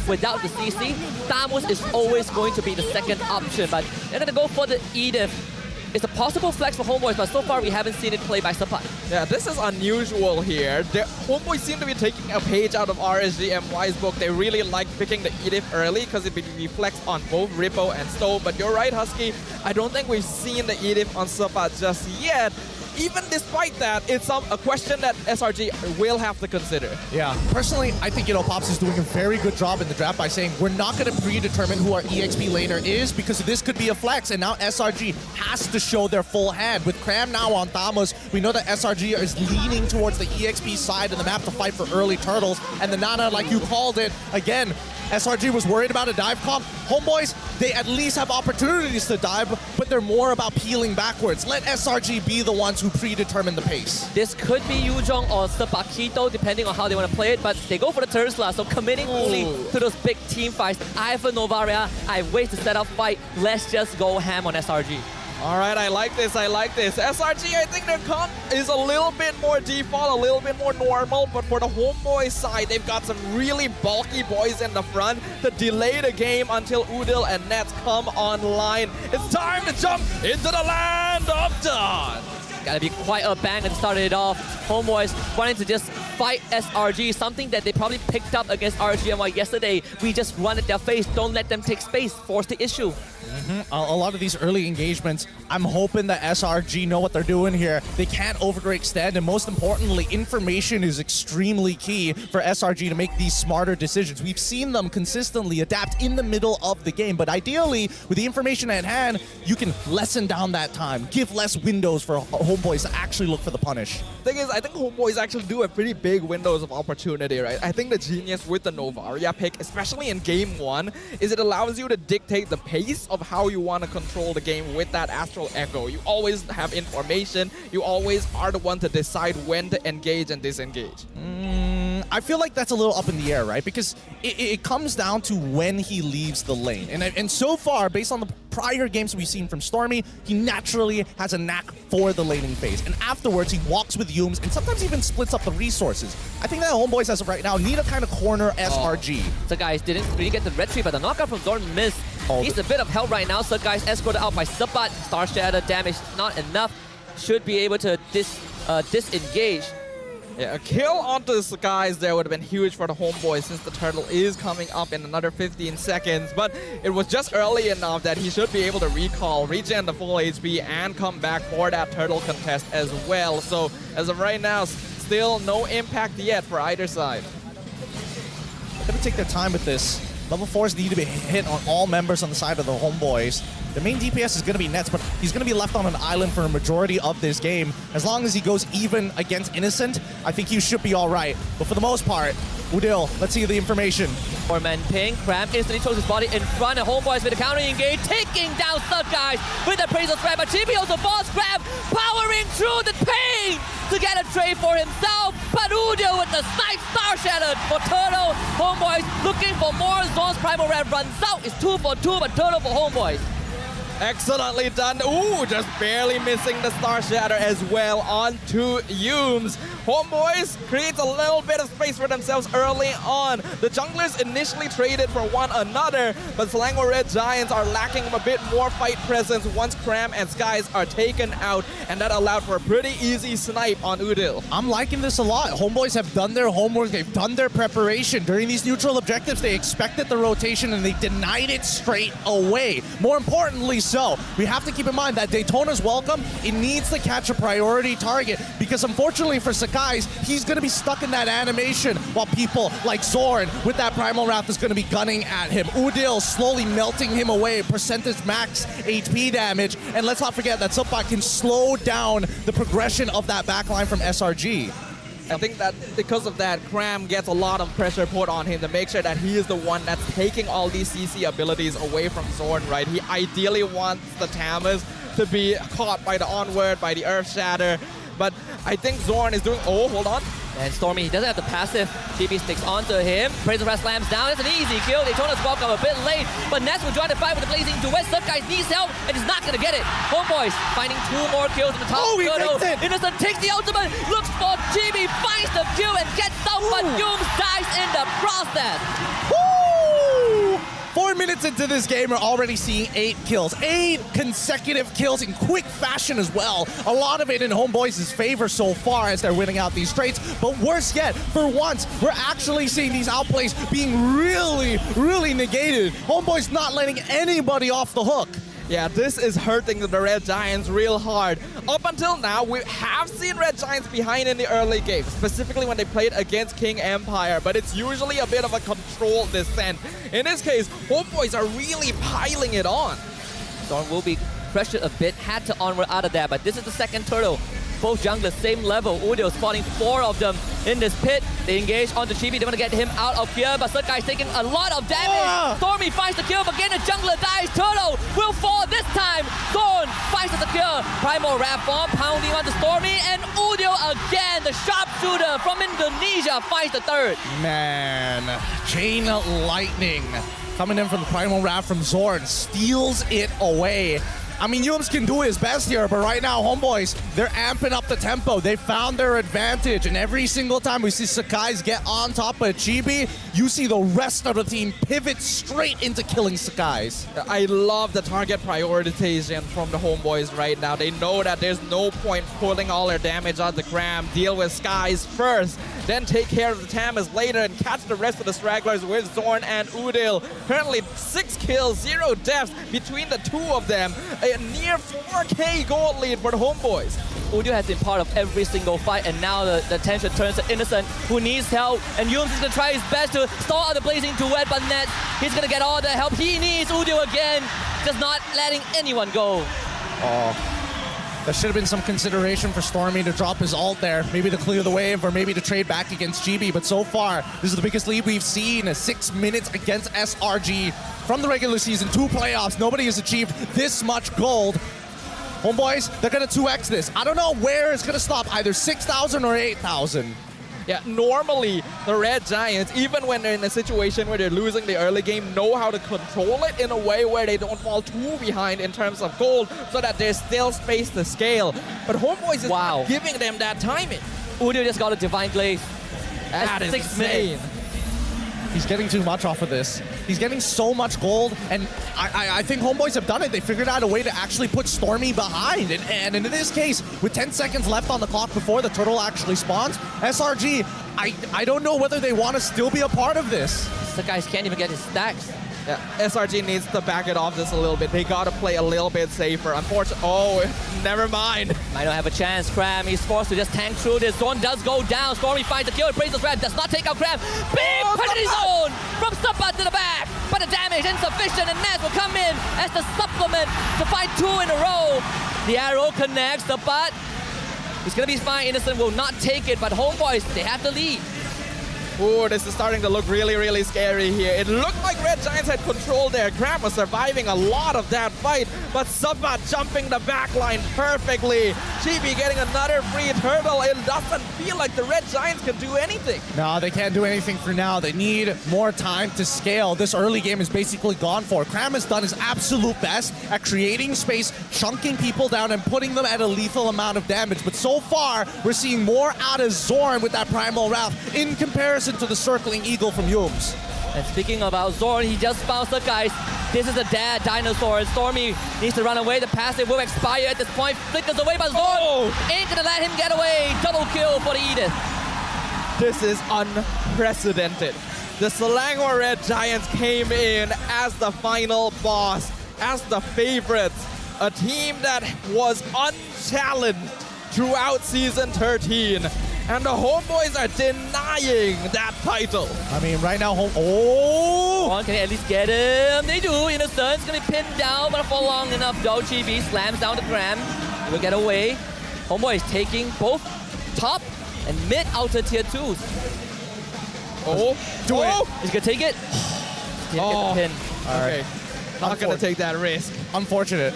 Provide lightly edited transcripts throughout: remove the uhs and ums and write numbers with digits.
without the CC, Thamus is always going to be the second option. But they're going to go for the Edith. It's a possible flex for Homeboys, but so far we haven't seen it play by Sapat. Yeah, this is unusual here. The Homeboys seem to be taking a page out of RSGMY's book. They really like picking the Edith early because it reflects on both Rippo and Stowe. But you're right, Husky. I don't think we've seen the Edith on Sapat just yet. Even despite that, it's a question that SRG will have to consider. Yeah, personally, I think, Pops is doing a very good job in the draft by saying we're not going to predetermine who our EXP laner is because this could be a flex, and now SRG has to show their full hand. With Cram now on Thamus, we know that SRG is leaning towards the EXP side of the map to fight for early turtles, and the Nana, like you called it, again, SRG was worried about a dive comp. Homeboys, they at least have opportunities to dive, but they're more about peeling backwards. Let SRG be the ones who predetermine the pace. This could be Yuzhong or Sabakito, depending on how they want to play it, but they go for the Tersla, so committing only to those big team fights. I for Novaria, I wait to set up fight. Let's just go ham on SRG. All right, I like this, I like this. SRG, I think their comp is a little bit more default, a little bit more normal, but for the Homeboy side, they've got some really bulky boys in the front to delay the game until Udil and Nets come online. It's time to jump into the land of Dawn. Gotta be quite a bang and started it off. Homeboys wanting to just fight SRG, something that they probably picked up against RGMY yesterday. We just run at their face, don't let them take space, force the issue. A lot of these early engagements, I'm hoping that SRG know what they're doing here. They can't overextend, and most importantly, information is extremely key for SRG to make these smarter decisions. We've seen them consistently adapt in the middle of the game, but ideally, with the information at hand, you can lessen down that time, give less windows for Homeboys to actually look for the punish. Thing is, I think Homeboys actually do have pretty big windows of opportunity, right? I think the genius with the Novaria pick, especially in game 1, is it allows you to dictate the pace of how you want to control the game with that Astral Echo. You always have information. You always are the one to decide when to engage and disengage. I feel like that's a little up in the air, right? Because it comes down to when he leaves the lane. And so far, based on the prior games we've seen from Stormy, he naturally has a knack for the laning phase. And afterwards, he walks with Yumes and sometimes even splits up the resources. I think that Homeboys, as of right now, need to kind of corner SRG. So guys didn't really get the red tree, but the knockout from Zorn missed. He's a bit of help right now, so guys escorted out by Sabat. Star Shatter damage not enough. Should be able to disengage. Yeah, a kill onto the Skies there would have been huge for the Homeboy since the turtle is coming up in another 15 seconds. But it was just early enough that he should be able to recall, regen the full HP, and come back for that turtle contest as well. So as of right now, still no impact yet for either side. They're going to take their time with this. Level 4s need to be hit on all members on the side of the Homeboys. The main DPS is going to be Nets, but he's going to be left on an island for a majority of this game. As long as he goes even against Innocent, I think he should be all right. But for the most part, Udil, let's see the information. Four-man ping, Cram instantly throws his body in front, and Homeboys with a counter engage, taking down Sub Guys with the appraisal threat, but TP also falls. Cram powering through the pain to get a trade for himself, but Udil with the snipe Star Shattered for Turtle. Homeboys looking for more. Zorn's Primal Red runs out, it's 2 for 2, but Turtle for Homeboys. Excellently done. Ooh, just barely missing the Star Shatter as well onto Yumes. Homeboys creates a little bit of space for themselves early on. The junglers initially traded for one another, but Selangor Red Giants are lacking a bit more fight presence once Cram and Skies are taken out, and that allowed for a pretty easy snipe on Udil. I'm liking this a lot. Homeboys have done their homework, they've done their preparation. During these neutral objectives, they expected the rotation and they denied it straight away. More importantly so, we have to keep in mind that Daytona's welcome, it needs to catch a priority target, because unfortunately for Sakai's, he's going to be stuck in that animation while people like Zorn with that Primal Wrath is going to be gunning at him. Udil slowly melting him away, percentage max HP damage, and let's not forget that Subpak can slow down the progression of that backline from SRG. I think that because of that, Cram gets a lot of pressure put on him to make sure that he is the one that's taking all these CC abilities away from Zorn, right? He ideally wants the Tamas to be caught by the Onward, by the Earth Shatter, but I think Zorn is doing... Oh, hold on. And Stormy, he doesn't have the passive. TP sticks onto him. Praiser Press slams down. It's an easy kill. Daytona's welcome a bit late, but Nets will try to fight with the Blazing Duet. Subguys needs help, and he's not going to get it. Homeboys finding 2 more kills in the top. Oh, he takes it! Innocent takes the ultimate, looks for Chibi, finds the kill, and gets out, but Yumes dies in the process. Woo! into this game, we're already seeing 8 kills. 8 consecutive kills in quick fashion as well. A lot of it in Homeboys' favor so far as they're winning out these trades. But worse yet, for once, we're actually seeing these outplays being really, really negated. Homeboys not letting anybody off the hook. Yeah, this is hurting the Red Giants real hard. Up until now, we have seen Red Giants behind in the early game, specifically when they played against King Empire, but it's usually a bit of a controlled descent. In this case, Homeboys are really piling it on. Storm will be pressured a bit, had to onward out of there, but this is the second turtle. Both junglers, same level. Udio spotting 4 of them in this pit. They engage onto Chibi. They want to get him out of here, but Sukai is taking a lot of damage. Stormy finds the kill, but again the jungler dies. Turtle will fall this time. Thorn finds the kill. Primal Wrath Bomb pounding onto Stormy, and Udio again, the sharpshooter from Indonesia, finds the third. Man, Chain Lightning coming in from the Primal Wrath from Zorn, steals it away. I mean, Yums can do his best here, but right now, Homeboys, they're amping up the tempo. They found their advantage, and every single time we see Sakai's get on top of Chibi, you see the rest of the team pivot straight into killing Sakai's. I love the target prioritization from the Homeboys right now. They know that there's no point pulling all their damage on the Gram, deal with Skies first, then take care of the Tamas later and catch the rest of the stragglers with Zorn and Udil. Currently 6 kills, 0 deaths between the two of them. A near 4K gold lead for the Homeboys. Udio has been part of every single fight, and now the attention turns to Innocent, who needs help. And Yums is going to try his best to stall out the Blazing Duet, but Nets, he's going to get all the help he needs. Udio again, just not letting anyone go. Oh. There should have been some consideration for Stormy to drop his ult there, maybe to clear the wave or maybe to trade back against GB. But so far, this is the biggest lead we've seen. 6 minutes against SRG from the regular season, 2 playoffs. Nobody has achieved this much gold. Homeboys, they're going to 2x this. I don't know where it's going to stop, either 6,000 or 8,000. Yeah, normally the Red Giants, even when they're in a situation where they're losing the early game, know how to control it in a way where they don't fall too behind in terms of gold, so that there's still space to scale. But Homeboys is not giving them that timing. Udio just got a Divine Glaze. That is 6 insane. minutes. He's getting too much off of this. He's getting so much gold, and I think Homeboys have done it. They figured out a way to actually put Stormy behind. And in this case, with 10 seconds left on the clock before the turtle actually spawns, SRG, I don't know whether they want to still be a part of this. The guys can't even get his stacks. Yeah, SRG needs to back it off just a little bit. They gotta play a little bit safer. Unfortunately, oh, never mind. Might not have a chance. Cram, he's forced to just tank through this. Zone does go down. Stormy finds the kill. Praises Cram, does not take out Cram. Big penalty zone from Subbat to the back. But the damage insufficient, and Ness will come in as the supplement to fight 2 in a row. The arrow connects. Subbat, he's gonna be fine. Innocent will not take it, but Homeboys, they have the lead. Ooh, this is starting to look really, really scary here. It looked like Red Giants had control there. Graham was surviving a lot of that fight, but Subbat jumping the back line perfectly. Chibi getting another free turtle. It doesn't feel like the Red Giants can do anything. No, they can't do anything for now. They need more time to scale. This early game is basically gone for. Cram has done his absolute best at creating space, chunking people down, and putting them at a lethal amount of damage. But so far, we're seeing more out of Zorn with that Primal Wrath in comparison to the circling eagle from Yums. And speaking about Zorn, he just found the guys. This is a dead dinosaur, and Stormy needs to run away. The passive will expire at this point. Flickers away, but Zorn ain't gonna let him get away. Double kill for the Edith. This is unprecedented. The Selangor Red Giants came in as the final boss, as the favorites. A team that was unchallenged throughout Season 13. And the Homeboys are denying that title. I mean, right now, Can they at least get him? They do. Innocent's gonna be pinned down, but for long enough, though. Chibi slams down the Gram. He will get away. Homeboy is taking both top and mid outer tier 2s. It. He's gonna take it. Didn't get the pin. Okay. Not gonna take that risk. Unfortunate.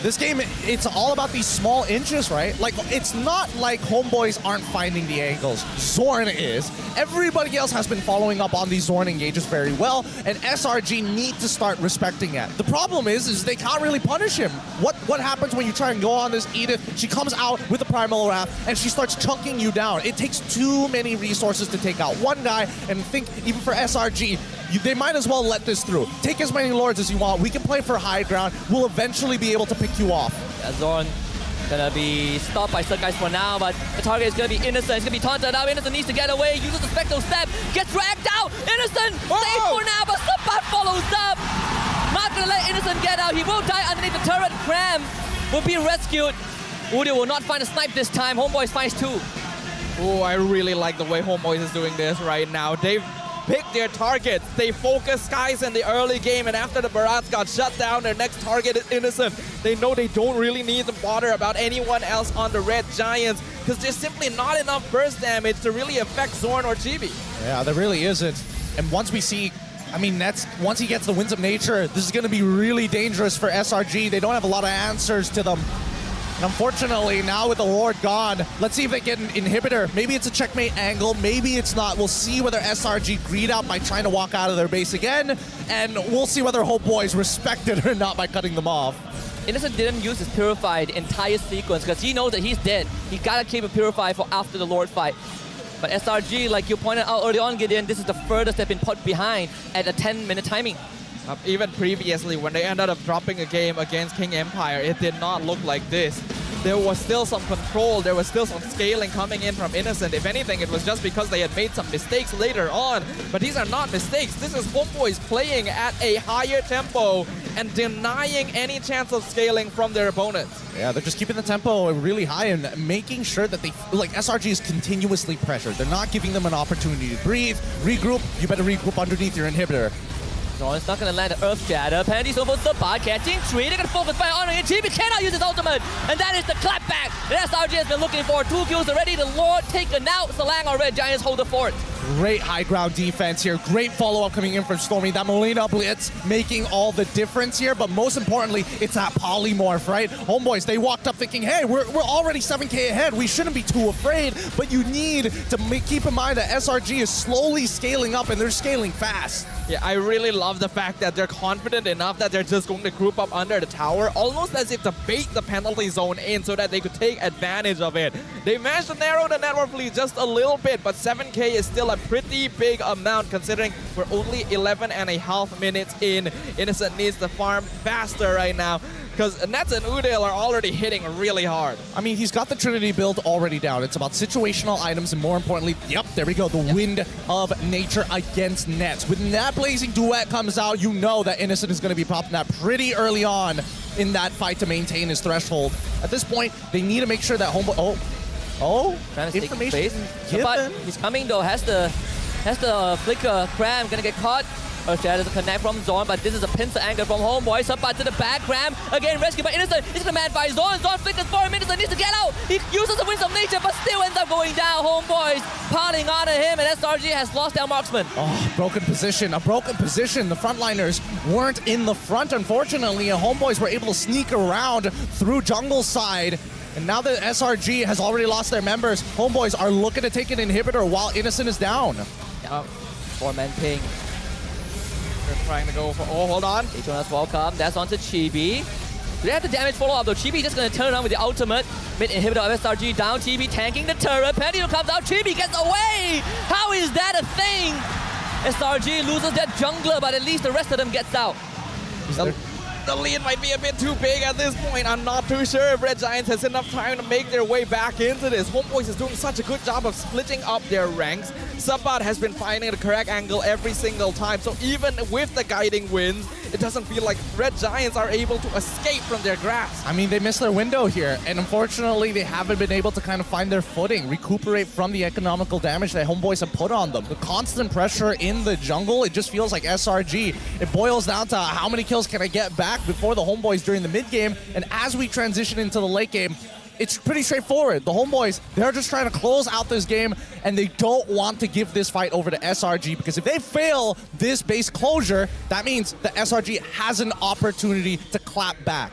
This game, it's all about these small inches, right? Like, it's not like Homeboys aren't finding the angles. Zorn is. Everybody else has been following up on these Zorn engages very well, and SRG need to start respecting that. The problem is they can't really punish him. What happens when you try and go on this Edith? She comes out with the Primal Wrath, and she starts chunking you down. It takes too many resources to take out one guy, and I think even for SRG, they might as well let this through. Take as many Lords as you want. We can play for high ground. We'll eventually be able to pick you off. Yeah, Zorn gonna be stopped by Guys for now, but the target is gonna be Innocent. It's gonna be taunted out. Innocent needs to get away, uses the Spectral Step, gets dragged out. Innocent safe for now, but Sabat follows up. Not gonna let Innocent get out. He will die underneath the turret. Cram will be rescued. Udio will not find a snipe this time. Homeboys finds 2. Oh, I really like the way Homeboys is doing this right now. They've picked their targets. They focus Skies in the early game, and after the Barats got shut down, their next target is Innocent. They know they don't really need to bother about anyone else on the Red Giants because there's simply not enough burst damage to really affect Zorn or Chibi. Yeah, there really isn't. And once we see, I mean, once he gets the Winds of Nature, this is going to be really dangerous for SRG. They don't have a lot of answers to them. And unfortunately, now with the Lord gone, let's see if they get an inhibitor. Maybe it's a checkmate angle, maybe it's not. We'll see whether SRG greed out by trying to walk out of their base again, and we'll see whether Homeboys respect it or not by cutting them off. Innocent didn't use his Purify the entire sequence because he knows that he's dead. He gotta keep a Purify for after the Lord fight. But SRG, like you pointed out early on, Gideon, this is the furthest they've been put behind at a 10-minute timing. Even previously, when they ended up dropping a game against King Empire, it did not look like this. There was still some control, there was still some scaling coming in from Innocent. If anything, it was just because they had made some mistakes later on. But these are not mistakes. This is Homeboys playing at a higher tempo and denying any chance of scaling from their opponents. Yeah, they're just keeping the tempo really high and making sure that they, like, SRG is continuously pressured. They're not giving them an opportunity to breathe, regroup. You better regroup underneath your inhibitor. Zorn's not gonna land the Earth Shatter. Penalties over Sabat, catching 3. They're gonna focus fire on it. Chibi cannot use his ultimate. And that is the clapback that SRG has been looking for. 2 kills already. The Lord taken out. Selangor Red Giants hold the fort. Great high ground defense here. Great follow-up coming in from Stormy. That Molina Blitz making all the difference here. But most importantly, it's that polymorph, right? Homeboys, they walked up thinking, hey, we're already 7K ahead. We shouldn't be too afraid. But you need to keep in mind that SRG is slowly scaling up, and they're scaling fast. Yeah, I really love the fact that they're confident enough that they're just going to group up under the tower, almost as if to bait the penalty zone in so that they could take advantage of it. They managed to narrow the network lead just a little bit, but 7K is still a pretty big amount considering we're only 11.5 minutes in. Innocent needs to farm faster right now because Nets and Udale are already hitting really hard. I mean, he's got the Trinity build already down. It's about situational items and more importantly, yep, there we go, the Wind of Nature against Nets. When that Blazing Duet comes out, you know that Innocent is going to be popping that pretty early on in that fight to maintain his threshold. At this point, they need to make sure that Homeboy... Oh, information given. But he's coming though, has the flicker. Cram gonna get caught. Shadow to connect from Zorn, but this is a pincer angle from Homeboy. Sabat to the back. Cram again rescued by Innocent. He's commanded by Zorn. Zorn flickers for him. Innocent needs to get out. He uses the Winds of Nature, but still ends up going down. Homeboys piling onto him, and SRG has lost their marksman. Oh, broken position. A broken position. The frontliners weren't in the front, unfortunately, and Homeboys were able to sneak around through jungle side. And now that SRG has already lost their members, Homeboys are looking to take an inhibitor while Innocent is down. Yeah. 4-man ping. They're trying to go for... Oh, hold on. H1's welcome. That's onto Chibi. Do they have the damage follow-up though? Chibi just gonna turn around with the ultimate. Mid inhibitor of SRG down. Chibi tanking the turret. Penalty comes out. Chibi gets away! How is that a thing? SRG loses their jungler, but at least the rest of them gets out. The lead might be a bit too big at this point. I'm not too sure if Red Giants has enough time to make their way back into this. Homeboys is doing such a good job of splitting up their ranks. Sabat has been finding the correct angle every single time. So even with the guiding winds, it doesn't feel like Red Giants are able to escape from their grasp. I mean, they missed their window here, and unfortunately, they haven't been able to kind of find their footing, recuperate from the economical damage that Homeboys have put on them. The constant pressure in the jungle, it just feels like SRG. It boils down to how many kills can I get back before the Homeboys during the mid game, and as we transition into the late game, it's pretty straightforward. The Homeboys, they're just trying to close out this game, and they don't want to give this fight over to SRG, because if they fail this base closure, that means the SRG has an opportunity to clap back.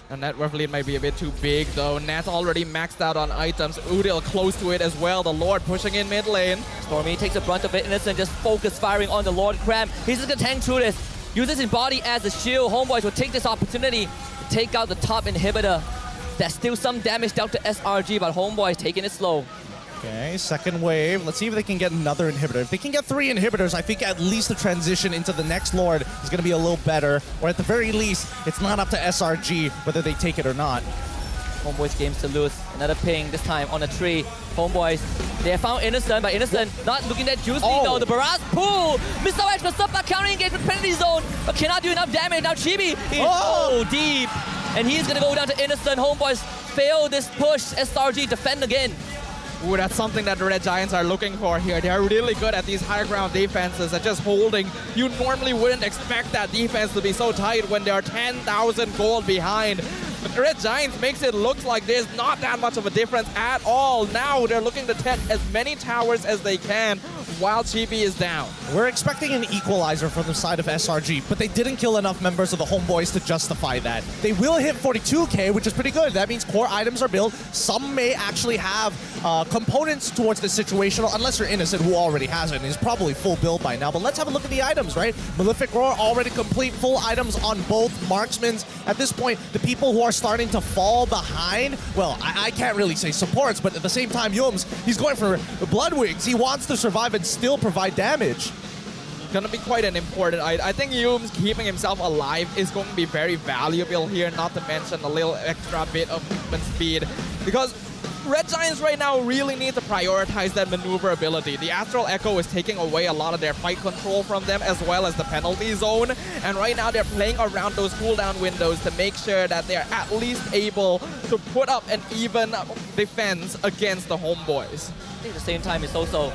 And net worth lead might be a bit too big though. Nat's already maxed out on items. Udil close to it as well. The Lord pushing in mid lane. Stormy takes the brunt of it, Innocent just focus firing on the Lord Cram. He's just gonna tank through this. Uses his body as a shield. Homeboys will take this opportunity to take out the top inhibitor. There's still some damage dealt to SRG, but Homeboys taking it slow. Okay, second wave. Let's see if they can get another inhibitor. If they can get 3 inhibitors, I think at least the transition into the next Lord is going to be a little better. Or at the very least, it's not up to SRG whether they take it or not. Homeboys games to lose. Another ping, this time on a tree. Homeboys, they have found Innocent, but Innocent not looking that juicy though. The barrage pull! Mr. Edge for Subba counter engage with penalty zone, but cannot do enough damage. Now Chibi is so deep, and he's gonna go down to Innocent. Homeboys fail this push. SRG defend again. Ooh, that's something that the Red Giants are looking for here. They're really good at these high ground defenses and just holding. You normally wouldn't expect that defense to be so tight when they're 10,000 gold behind. But the Red Giants makes it look like there's not that much of a difference at all. Now they're looking to take as many towers as they can while Chibi is down. We're expecting an equalizer from the side of SRG, but they didn't kill enough members of the Homeboys to justify that. They will hit 42k, which is pretty good. That means core items are built. Some may actually have components towards this situation, unless you're Innocent, who already has it and is probably full build by now. But let's have a look at the items, right? Malefic Roar already complete, full items on both marksmans. At this point, the people who are starting to fall behind, well, I can't really say supports, but at the same time, Yums, he's going for Bloodwings. He wants to survive and still provide damage. Gonna be quite an important item. I think Yums keeping himself alive is going to be very valuable here, not to mention a little extra bit of movement speed, because Red Giants right now really need to prioritize that maneuverability. The Astral Echo is taking away a lot of their fight control from them, as well as the penalty zone. And right now they're playing around those cooldown windows to make sure that they're at least able to put up an even defense against the Homeboys. I think at the same time, it's also,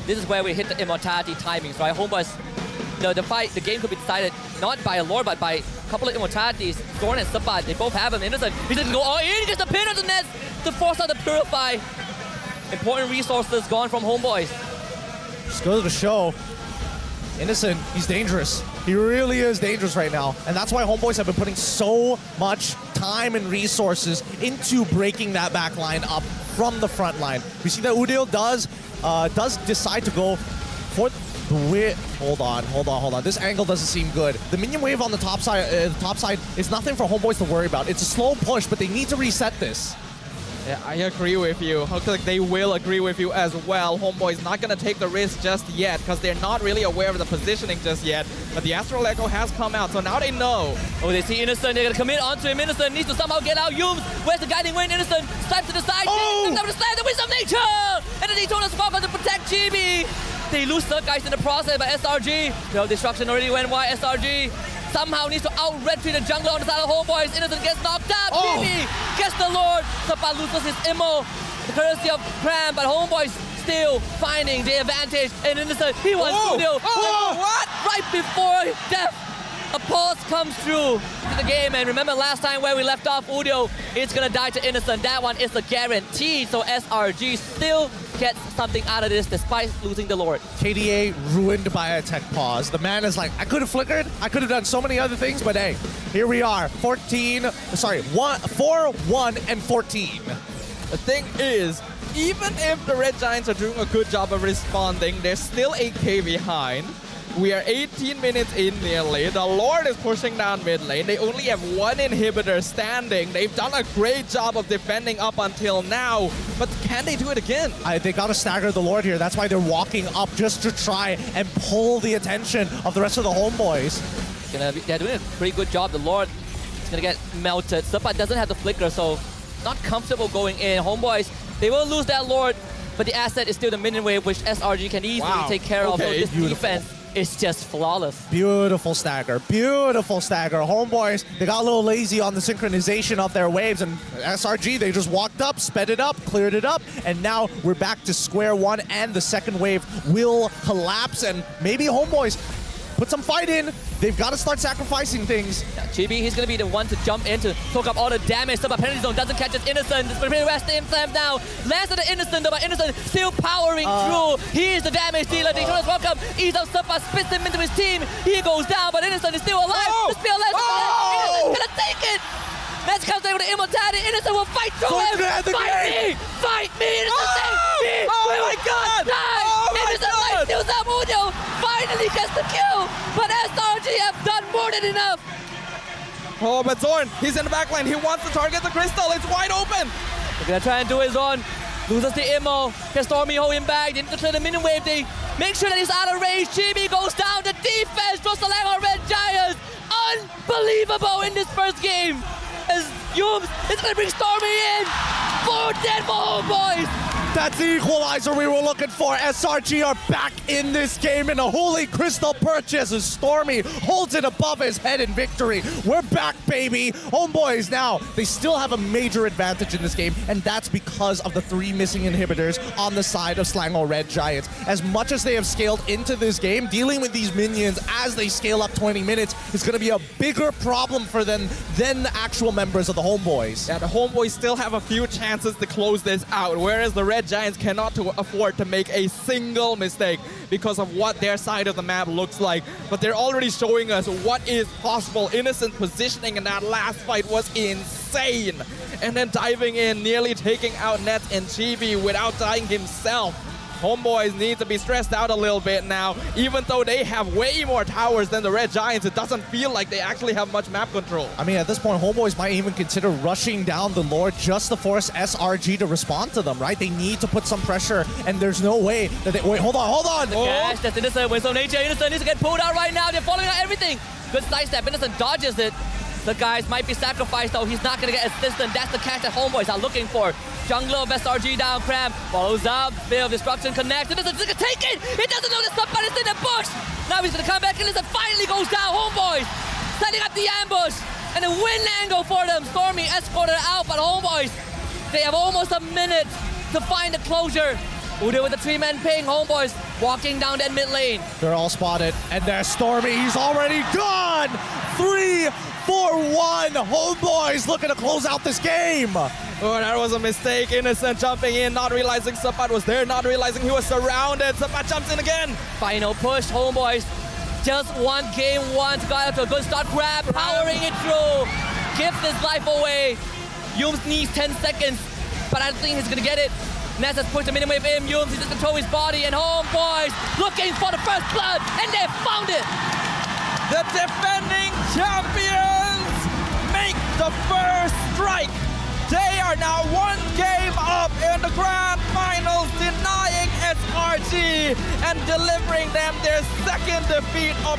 this is where we hit the immortality timings, right? Homeboys, the game could be decided not by a Lord, but by a couple of immortalities. Thorn and Subba, they both have them. Innocent, he's just go all in, he gets the pin on the net to force out the Purify. Important resources gone from Homeboys. Just goes to show, Innocent, he's dangerous. He really is dangerous right now. And that's why Homeboys have been putting so much time and resources into breaking that back line up from the front line. We see that Udil does decide to go for the wit. Hold on. This angle doesn't seem good. The minion wave on the top side is nothing for Homeboys to worry about. It's a slow push, but they need to reset this. Yeah, I agree with you. Looks like they will agree with you as well. Homeboy's not going to take the risk just yet because they're not really aware of the positioning just yet. But the Astral Echo has come out, so now they know. Oh, they see Innocent. They're going to commit onto him. Innocent needs to somehow get out. Yums, where's the guiding wind? Innocent slides to the side. Oh! Down to slam the Wisdom of Nature! And the Daytona Squad to protect Chibi. They lose third guys in the process, but SRG, well, destruction already went wide. SRG somehow needs to out-red the jungler on the side of Homeboys. Innocent gets knocked out. Chibi gets the Lord. Subba loses his immo, the courtesy of Cram, but Homeboys still finding the advantage. And Innocent, he wants Udil. What? Right before death, a pause comes through to the game. And remember last time where we left off, Udil is gonna die to Innocent. That one is a guarantee. So SRG still gets something out of this despite losing the Lord. KDA ruined by a tech pause. The man is like, I could have flickered, I could have done so many other things, but hey, here we are. 4, 1, and 14. The thing is, even if the Red Giants are doing a good job of responding, they're still 8k behind. We are 18 minutes in nearly. The Lord is pushing down mid lane. They only have 1 inhibitor standing. They've done a great job of defending up until now, but can they do it again? They gotta stagger the Lord here. That's why they're walking up, just to try and pull the attention of the rest of the Homeboys. They're doing a pretty good job. The Lord is gonna get melted. Subba doesn't have the flicker, so not comfortable going in. Homeboys, they will lose that Lord, but the asset is still the minion wave, which SRG can easily take care of. So this defense is just flawless. Beautiful stagger. Homeboys, they got a little lazy on the synchronization of their waves, and SRG, they just walked up, sped it up, cleared it up, and now we're back to square one, and the second wave will collapse, and maybe Homeboys put some fight in. They've got to start sacrificing things. Chibi, he's going to be the one to jump in to soak up all the damage. So, but penalty zone doesn't catch his Innocent. It's preparing to rest himself now. Lands on the Innocent, but Innocent still powering through. He is the damage dealer. Daytona's welcome. Ease up Suppa, spits him into his team. He goes down, but Innocent is still alive. The spill left. Innocent's going to take it. Let's come down with the immortality. Innocent will fight through him. Fight me! Fight me! Innocent, save me! Oh We my will God! not die! Oh my Innocent God! life steals up Unyo. Finally gets the kill. But SRG have done more than enough. Oh, but Zorn, he's in the backline. He wants to target the crystal. It's wide open. They're gonna try and do his own. Loses the immo. Can Stormy hold him back? They need to clear the minion wave. They make sure that he's out of range. Chibi goes down. The defense from Selangor Red Giants. Unbelievable in this first game. As Yums is gonna bring Stormy in. 4 dead for Homeboys. That's the equalizer we were looking for. SRG are back in this game in a holy crystal purchase as Stormy holds it above his head in victory. We're back, baby. Homeboys now, they still have a major advantage in this game, and that's because of the 3 missing inhibitors on the side of Selangor Red Giants. As much as they have scaled into this game, dealing with these minions as they scale up 20 minutes is going to be a bigger problem for them than the actual members of the Homeboys. Yeah, the Homeboys still have a few chances to close this out, whereas the Red Giants cannot afford to make a single mistake because of what their side of the map looks like. But they're already showing us what is possible. Innocent positioning in that last fight was insane. And then diving in, nearly taking out Nets and Chibi without dying himself. Homeboys need to be stressed out a little bit now. Even though they have way more towers than the Red Giants, it doesn't feel like they actually have much map control. I mean, at this point, Homeboys might even consider rushing down the Lord just to force SRG to respond to them, right? They need to put some pressure, and there's no way that they... Wait, hold on! Cash, that's Innocent. With some nature, Innocent needs to get pulled out right now. They're following out everything. Good sidestep. Innocent dodges it. The guys might be sacrificed, though. He's not going to get assistant. That's the catch that Homeboys are looking for. Jungler of SRG down, Cram. Follows up. Veil of Destruction connects. Innocent's going to take it. He doesn't know that somebody's in the bush. Now he's going to come back. Innocent finally goes down. Homeboys setting up the ambush. And a win angle for them. Stormy escorted out, but Homeboys, they have almost a minute to find the closure. Udo with the 3-man ping. Homeboys walking down that mid lane. They're all spotted, and there's Stormy. He's already gone! 3-4-1. Homeboys looking to close out this game. Oh, that was a mistake. Innocent jumping in, not realizing Sapat was there, not realizing he was surrounded. Sapat jumps in again. Final push, Homeboys. Just one game one to go out to a good start. Grab, powering it through. Gives his life away. Yums needs 10 seconds, but I don't think he's gonna get it. Ness has pushed the minion wave in. Yums, he just control his body, and Homeboys looking for the first blood, and they found it. The defending champions make the first strike. They are now 1 game up in the grand finals, denying SRG and delivering them their second defeat of